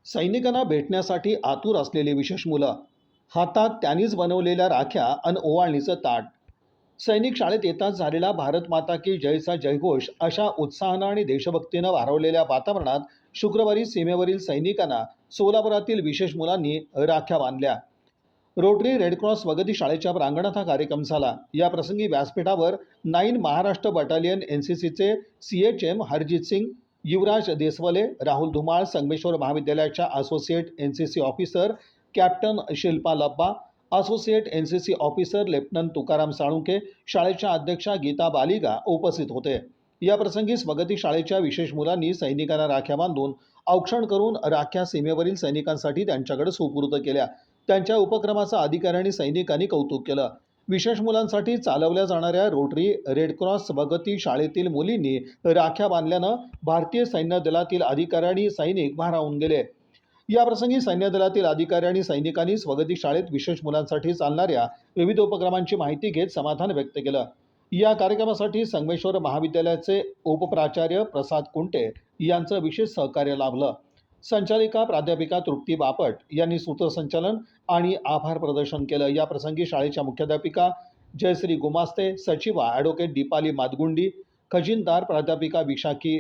सैनिकांना भेटण्यासाठी आतुर असलेली विशेष मुलं, हातात त्यांनीच बनवलेल्या राख्या अन ओवाळणीचं ताट. सैनिक शाळेत येताच झालेला भारत माता की जयचा जयघोष अशा उत्साहानं आणि देशभक्तीनं भारावलेल्या वातावरणात शुक्रवारी सीमेवरील सैनिकांना सोलापुरातील विशेष मुलांनी राख्या बांधल्या. रोटरी रेडक्रॉस वगती शाळेच्या प्रांगणात हा कार्यक्रम झाला. या प्रसंगी व्यासपीठावर 9 महाराष्ट्र बटालियन NCCचे CHM हरजित सिंग, युवराज देसवले, राहुल धुमाळ, संगमेश्वर महाविद्यालयाच्या associate NCC officer captain Shilpa Labba, associate NCC officer lieutenant Tukaram Salunkhe, शाळेच्या अध्यक्षा गीता बालिगा उपस्थित होते. या प्रसंगी स्वगती शाळेच्या विशेष मुलांनी सैनिकांना राख्या बांधून औक्षण करून राख्या सीमेवरील सैनिकांसाठी त्यांच्याकडे सुपूर्द केल्या. त्यांच्या उपक्रमाचं अधिकाऱ्यांनी सैनिकांनी कौतुक केलं. विशेष मुलांसाठी चालवल्या जाणाऱ्या रोटरी रेडक्रॉस स्वगती शाळेतील मुलींनी राख्या बांधल्यानं भारतीय सैन्य दलातील अधिकारी आणि सैनिक भारावून गेले. या प्रसंगी सैन्य दलातील अधिकारी आणि सैनिकांनी स्वगती शाळेत विशेष मुलांसाठी चालणाऱ्या विविध उपक्रमांची माहिती घेत समाधान व्यक्त केलं. या कार्यक्रमासाठी संगमेश्वर महाविद्यालयाचे उपप्राचार्य प्रसाद कुंटे यांचं विशेष सहकार्य लाभलं. संचालिका प्राध्यापिका तृप्ती बापट यांनी सूत्रसंचालन आणि आभार प्रदर्शन केलं. या प्रसंगी शाळेच्या मुख्याध्यापिका जयश्री गुमास्ते, सचिवा ॲडव्होकेट दीपाली मादगुंडी, खजिनदार प्राध्यापिका विशाखी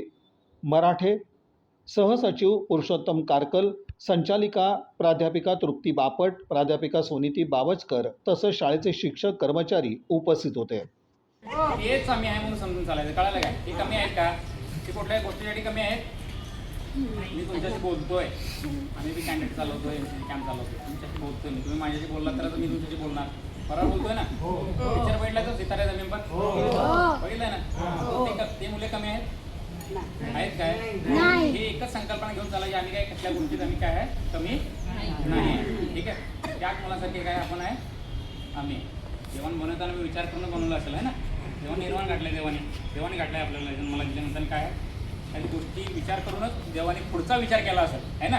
मराठे, सहसचिव पुरुषोत्तम कारकल, संचालिका प्राध्यापिका तृप्ती बापट, प्राध्यापिका सोनिती बावचकर तसंच शाळेचे शिक्षक कर्मचारी उपस्थित होते. हेच आम्ही आहे म्हणून समजून चालायचं. कळालं काय? हे कमी आहेत का? ते कुठल्याही गोष्टीसाठी कमी आहेत? मी तुमच्याशी बोलतोय, आम्ही बी कॅन्डिडेट चालवतोय, कॅम्प चालवतोय, तुमच्याशी बोलतोय मी. तुम्ही माझ्याशी बोललात तर मी तुमच्याशी बोलणार. बरोबर बोलतोय ना? पिक्चर बघितला तर सितारे जमीन पर बघितलंय ना? ते मुले कमी आहेत काय? हे एकच संकल्पना घेऊन चालायची. आम्ही काय कुठल्या गोष्टीत आम्ही काय आहे कमी नाही. ठीक आहे, त्याच मुलांसाठी काय आपण आहे आम्ही. जेवण बनवताना मी विचार करून बनवलं असेल आहे ना. जेवण निर्माण घातलंय देवाने घातलंय आपल्याला. मला त्याच्यानंतर काय आहे काही गोष्टी विचार करूनच देवाने पुढचा विचार केला असेल आहे ना.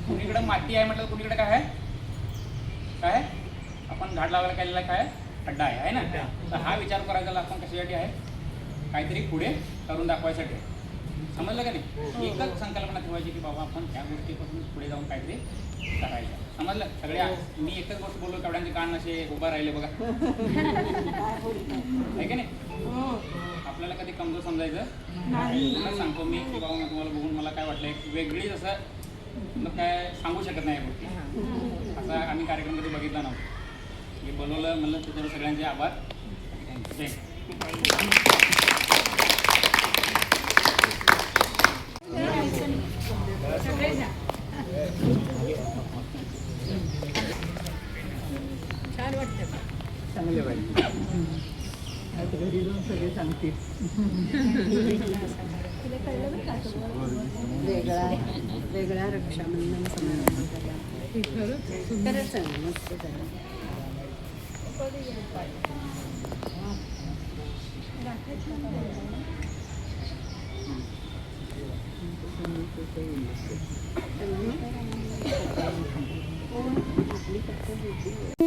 कुणीकडे माती आहे म्हटलं, कुणीकडे काय आहे आपण झाड लावायला केलेला काय खड्डा आहे ना. तर हा विचार करायचा आपण कशासाठी आहे, काहीतरी पुढे करून दाखवायसाठी. समजलं का नाही? एकच संकल्पना ठेवायची की बाबा आपण त्या गोष्टीपासून पुढे जाऊन काहीतरी करायचं. समजलं? सगळ्या मी एकच गोष्ट बोललो, केवढ्यांचे कान असे उभा राहिले बघा आहे का नाही. आपल्याला कधी कमजोर समजायचं सांगतो मी की बाबा तुम्हाला बघून मला काय वाटलं एक वेगळी असं काय सांगू शकत नाही या गोष्टी. असा आम्ही कार्यक्रम कधी बघितला नव्हता. हे बोलवलं म्हणलं त्याच्यावर सगळ्यांचे आभार. छान वाटतं. चांगले पाहिजे. आता घरी जाऊन सगळे सांगतील. वेगळा रक्षाबंधन समारंभ झाला. खरंच आहे, मस्त झालं. आपली फक्त